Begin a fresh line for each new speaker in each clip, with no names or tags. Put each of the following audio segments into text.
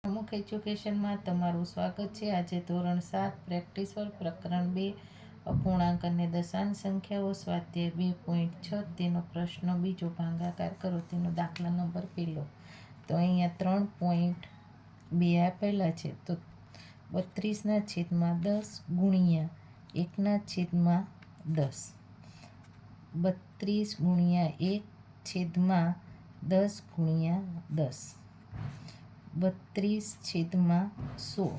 અમુક એજ્યુકેશનમાં તમારું સ્વાગત છે। આજે ધોરણ 7 પ્રેક્ટિસ વર્ક પ્રકરણ 2 અપૂર્ણાંક અને દશાંશ સંખ્યાઓ સ્વાધ્યાય 2.6 તેનો પ્રશ્ન બીજો ભાગાકાર કરો તેનો દાખલા નંબર પહેલો। તો અહીંયા 3.2 આપેલા છે, તો 32/10 ગુણ્યા 1/10 32 ગુણ્યા 1/10 ગુણ્યા 10 32/100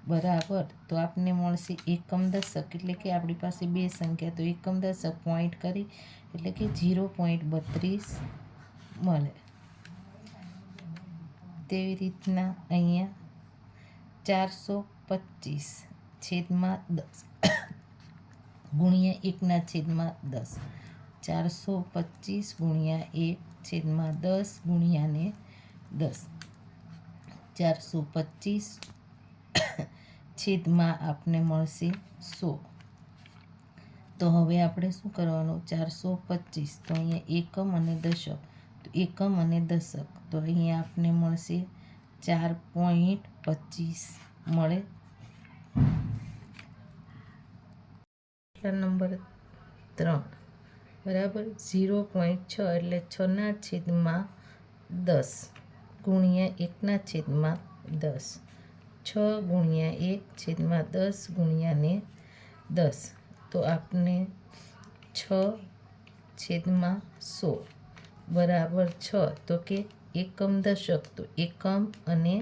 બરાબર। તો આપને મળશે એકમ દશક, એટલે કે આપણી પાસે બે સંખ્યા, તો એકમ દશક પોઈન્ટ કરી એટલે કે 0.32 મળે। તેવી રીતના અહીંયા 425/10 ગુણ્યા 1/10 425 ગુણ્યા 1/10 ગુણ્યા ને 10 425 છેદમાં આપને મળશે 100। તો હવે આપણે શું કરવાનું, 425 તો અહીંયા એકમ અને દશક, તો એકમ અને દશક તો અહીંયા આપને મળશે 4.25 મળે। નંબર 3 બરાબર 0.6 એટલે 6/10 ગુણ્યા 1/10 6 ગુણ્યા 1/10 ગુણ્યા ને 10 તો આપને 6/100 બરાબર 6। તો કે એકમ દશક, તો એકમ અને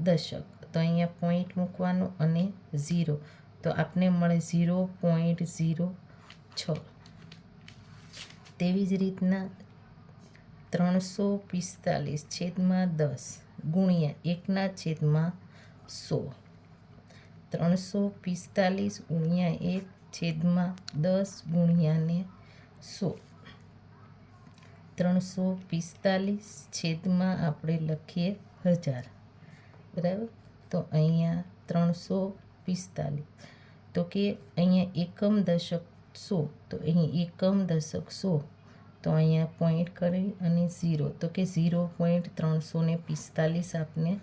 દશક તો અહીંયા પોઈન્ટ મૂકવાનું અને 0 તો આપને મળે 0.06। તેવી જ રીતના 345/10 ગુણ્યા 1/100 345 ગુણ્યા 1/10 ગુણ્યા ને 100 345 છેદમાં આપણે લખીએ 1000 બરાબર। તો અહીંયા 345 તો કે અહીંયા એકમ દશક 100, તો અહીં એકમ દશક 100 તો અહીંયા પોઈન્ટ કરી અને 0 તો કે 0.345 આપને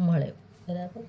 મળે બરાબર।